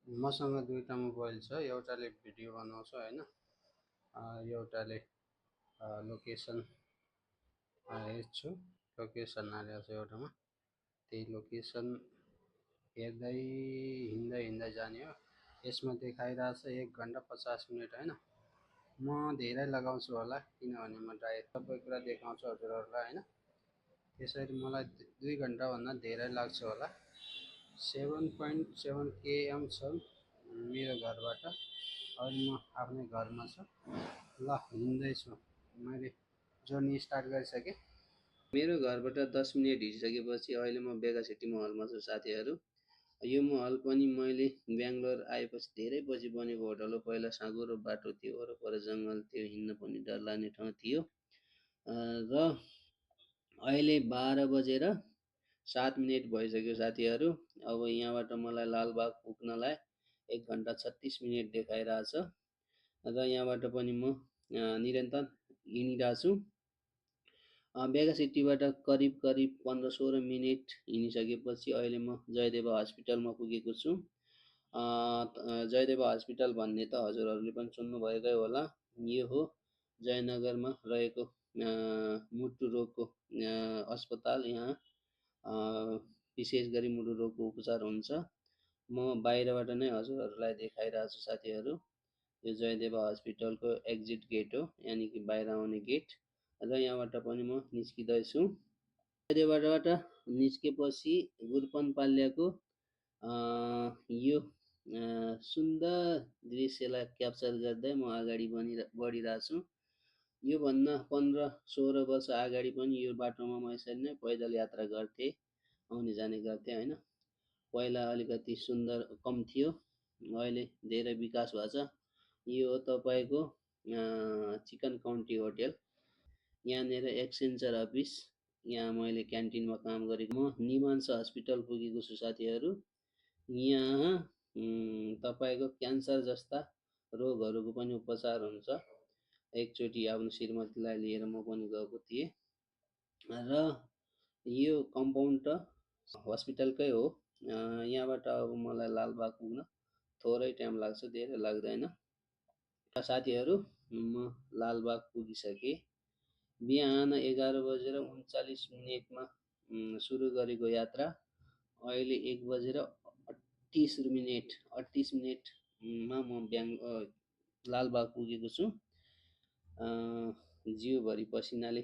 मसँग दुईवटा मोबाइल छ। एउटाले भिडियो बनाउँछ होइन, एउटाले लोकेसन हेर्छु। लोकेसन हालेको छ एउटामा, त्यही लोकेसन हेर्दै हिँड्दै हिँड्दै जाने हो। यसमा देखाइरहेछ 1 घन्टा 50 मिनट होइन। म धेरै लगाउँछु होला, किनभने म सबै कुरा देखाउँछु हजुरहरूलाई होइन। त्यसरी मलाई 2 घन्टाभन्दा धेरै लाग्छ होला। 7.7 km छ मेरो घरबाट। अहिले म आफ्नै घरमा छु। ल हिँड्दैछु, मैले जर्नी स्टार्ट गरिसकेँ। मेरो घरबाट 10 मिनट हिँडिसकेपछि अहिले म बेगासिटी महलमा छु साथीहरू। यो महल पनि मैले बेङ्गलोर आएपछि धेरै पछि बनेको होटल हो। पहिला साँघुरो बाटो थियो, वरपर जङ्गल थियो, हिँड्न पनि डर लाग्ने ठाउँ थियो। र अहिले 12:07 भइसक्यो साथीहरू। अब यहाँबाट मलाई लालबाग पुग्नलाई 1 घन्टा 36 मिनट देखाइरहेछ। र यहाँबाट पनि म निरन्तर हिँडिरहेको छु। बेगासिटीबाट करिब 15-16 मिनट हिँडिसकेपछि अहिले म जयदेव हस्पिटलमा पुगेको छु। जयदेव हस्पिटल भन्ने त हजुरहरूले पनि सुन्नुभएकै होला। यो हो जयनगरमा रहेको मुटु रोगको अस्पताल। यहाँ विशेष गरी मुटु रोगको उपचार हुन्छ। म बाहिरबाट नै हजुरहरूलाई देखाइरहेको छु साथीहरू। यो जयदेव हस्पिटलको एक्जिट गेट हो, यानि कि बाहिर आउने गेट। र यहाँबाट पनि म निस्किँदैछु। जयदेवबाट निस्केपछि गुरपनपाल्यको यो सुन्दर दृश्यलाई क्याप्चर गर्दै म अगाडि बढिरहेको छु। योभन्दा 15-16 वर्ष अगाडि पनि यो बाटोमा म यसरी नै पैदल यात्रा गर्थेँ, आउने जाने गर्थेँ होइन। पहिला अलिकति सुन्दर कम थियो, अहिले धेरै विकास भएको छ। यो हो तपाईँको चिकन काउन्टी होटेल। यहाँनिर एक्सचेन्जर अफिस, यहाँ मैले क्यान्टिनमा काम गरेको। म निमान्स हस्पिटल पुगेको छु साथीहरू। यहाँ तपाईँको क्यान्सर जस्ता रोगहरूको पनि उपचार हुन्छ। एकचोटि आफ्नो श्रीमतीलाई लिएर म पनि गएको थिएँ। र यो कम्पाउन्ड त हस्पिटलकै हो। यहाँबाट अब मलाई लालबाग पुग्न थोरै टाइम लाग्छ, धेरै लाग्दैन। साथीहरू, म लालबाग पुगिसकेँ। बिहान 11:39 सुरु गरेको यात्रा अहिले 1:38 म लालबाग पुगेको छु। जिउभरि पसिनाले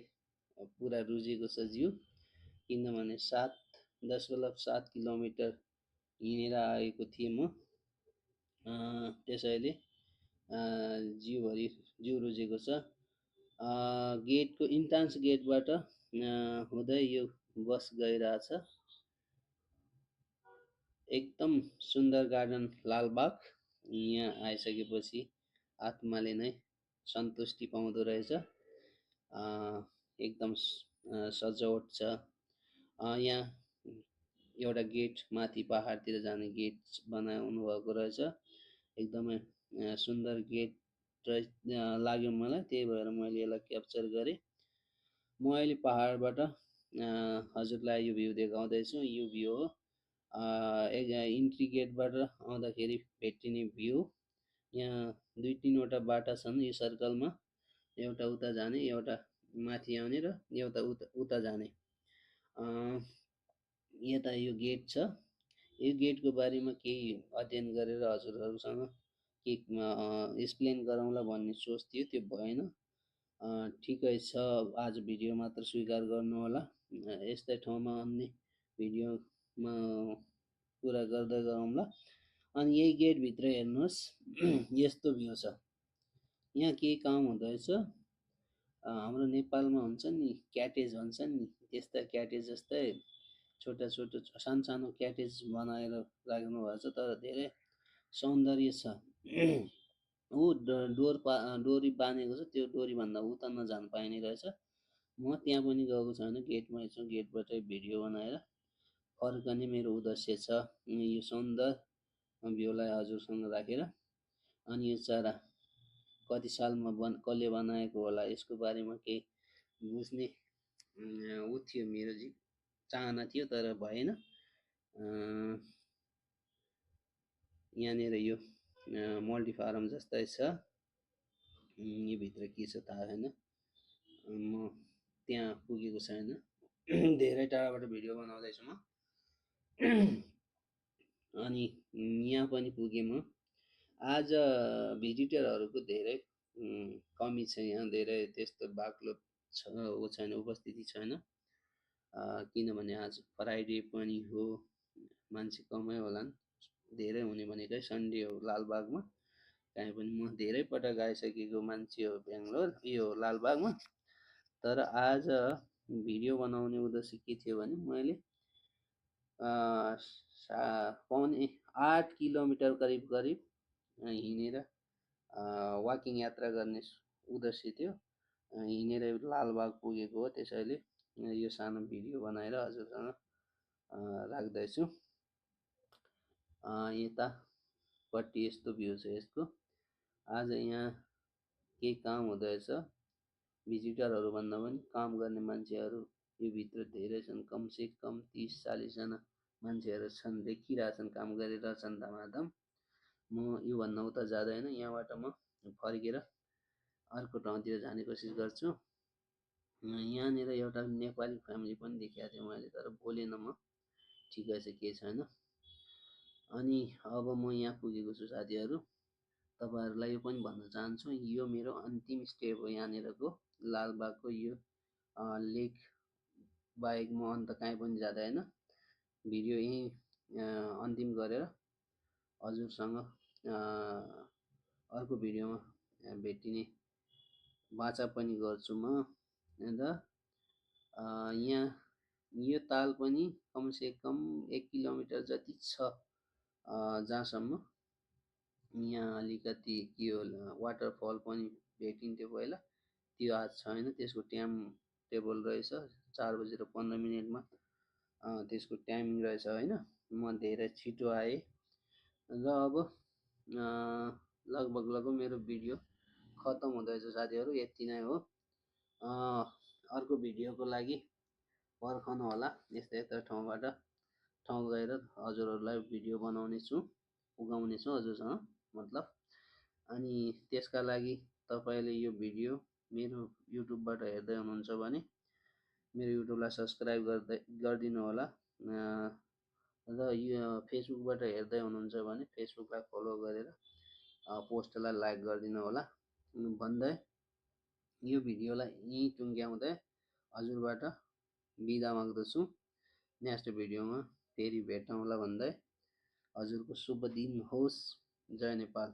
पुरा रुजेको छ जिउ, किनभने 7.7 किलोमिटर हिँडेर आएको थिएँ म। त्यसैले जिउ रुजेको छ। गेटको इन्ट्रान्स गेटबाट हुँदै यो बस गइरहेछ। एकदम सुन्दर गार्डन लालबाग। यहाँ आइसकेपछि आत्माले नै सन्तुष्टि पाउँदो रहेछ। एकदम सजावट छ। यहाँ एउटा गेट, माथि पहाडतिर जाने गेट बनाउनु भएको रहेछ। एकदमै सुन्दर गेट लाग्यो मलाई, त्यही भएर मैले यसलाई क्याप्चर गरेँ। म अहिले पहाडबाट हजुरलाई यो भ्यू देखाउँदैछु। यो भ्यू हो इन्ट्री गेटबाट आउँदाखेरि भेटिने भ्यू। यहाँ 2-3वटा बाटा छन् यो सर्कलमा, एउटा उता जाने, एउटा माथि आउने र एउटा उता जाने। यता यो गेट छ। यो गेटको बारेमा केही अध्ययन गरेर हजुरहरूसँग केही एक्सप्लेन गरौँला भन्ने सोच थियो, त्यो भएन। ठिकै छ, आज भिडियो मात्र स्वीकार गर्नुहोला। यस्तै ठाउँमा अन्य भिडियोमा कुरा गर्दै गरौँला। अनि यही गेटभित्र हेर्नुहोस्, यस्तो भ्यू छ। यहाँ केही काम हुँदैछ। हाम्रो नेपालमा हुन्छ नि क्याटेज भन्छन् नि, त्यस्ता क्याटेज जस्तै छोटा सानो क्याटेज बनाएर राख्नु भएको छ, तर धेरै सौन्दर्य छ। ऊ डोरी बाँधेको छ, त्यो डोरीभन्दा उता नजान पाइने रहेछ। म त्यहाँ पनि गएको छैन, गेटमै छु। गेटबाटै भिडियो बनाएर फर्कने मेरो उद्देश्य छ, यो सुन्दर भ्यूलाई हजुरसँग राखेर। अनि यो चरा कति सालमा कसले बनाएको होला, यसको बारेमा केही बुझ्ने ऊ थियो, मेरो चाहना थियो, तर भएन। यहाँनिर यो मल्टी फारम जस्तै छ। यो भित्र के छ थाहा छैन, म त्यहाँ पुगेको छैन। धेरै टाढाबाट भिडियो बनाउँदैछु म। अनि यहाँ पनि पुगेँ म। आज भिजिटरहरूको धेरै कमी छ, यहाँ धेरै त्यस्तो बाक्लो छैन, उपस्थिति छैन। किनभने आज फ्राइडे पनि हो, मान्छे कमै होलान्। धेरै हुने भनेकै सन्डे हो लालबागमा। काहीँ पनि म धेरै पटक आइसकेको मान्छे हो बेङ्गलोर, यो लालबागमा। तर आज भिडियो बनाउने उद्देश्य के थियो भने मैले पौने 8 किलोमिटर करिब करिब हिँडेर वाकिङ यात्रा गर्ने उद्देश्य थियो। हिँडेर लालबाग पुगेको हो, त्यसैले यो सानो भिडियो बनाएर हजुरसँग राख्दैछु। यतापट्टि यस्तो भ्यू छ यसको। आज यहाँ केही काम हुँदैछ, भिजिटरहरू भन्दा पनि काम गर्ने मान्छेहरू यो भित्र धेरै छन्, कमसे कम 30-40 जना मान्छेहरू छन्, देखिरहेछन् काम गरिरहेछन् धमाधम। म योभन्दा उता जाँदैन, यहाँबाट म फर्केर अर्को ठाउँतिर जाने कोसिस गर्छु। यहाँनिर एउटा नेपाली फ्यामिली पनि देखेको थिएँ मैले, तर बोलेन म, ठिकै छ केही छैन। अनि अब म यहाँ पुगेको छु साथीहरू, तपाईँहरूलाई यो पनि भन्न चाहन्छु, यो मेरो अन्तिम स्टेप हो यहाँनिरको लालबागको। यो लेक बाहेक म अन्त कहीँ पनि जाँदैन। भिडियो यहीँ अन्तिम गरेर हजुरसँग अर्को भिडियोमा भेटिने बाचा पनि गर्छु म। र यहाँ यो ताल पनि कमसे कम 1 किलोमिटर जति छ, जहाँसम्म यहाँ अलिकति के होला वाटरफल पनि भेटिन्थ्यो पहिला, त्यो आज छैन। त्यसको टाइम टेबल रहेछ 4:15 त्यसको टाइमिङ रहेछ होइन। म धेरै छिटो आएँ र अब लगभग मेरो भिडियो खतम हुँदैछ साथीहरू, यति नै हो। अर्को भिडियोको लागि पर्खनु होला, यस्ता ठाउँ गएर हजुरहरूलाई भिडियो बनाउने छु, पुगाउने छु हजुरसँग मतलब। अनि त्यसका लागि तपाईँले यो भिडियो मेरो युट्युबबाट हेर्दै हुनुहुन्छ भने मेरो युट्युबलाई सब्सक्राइब गरिदिनु होला। र यो फेसबुकबाट हेर्दै हुनुहुन्छ भने फेसबुकलाई फलो गरेर पोस्टलाई लाइक गरिदिनु होला भन्दै यो भिडियोलाई यहीँ टुङ्ग्याउँदै हजुरबाट बिदा माग्दछु। नेक्स्ट भिडियोमा फेरि भेटौँला भन्दै हजुरको शुभ दिन होस्। जय नेपाल।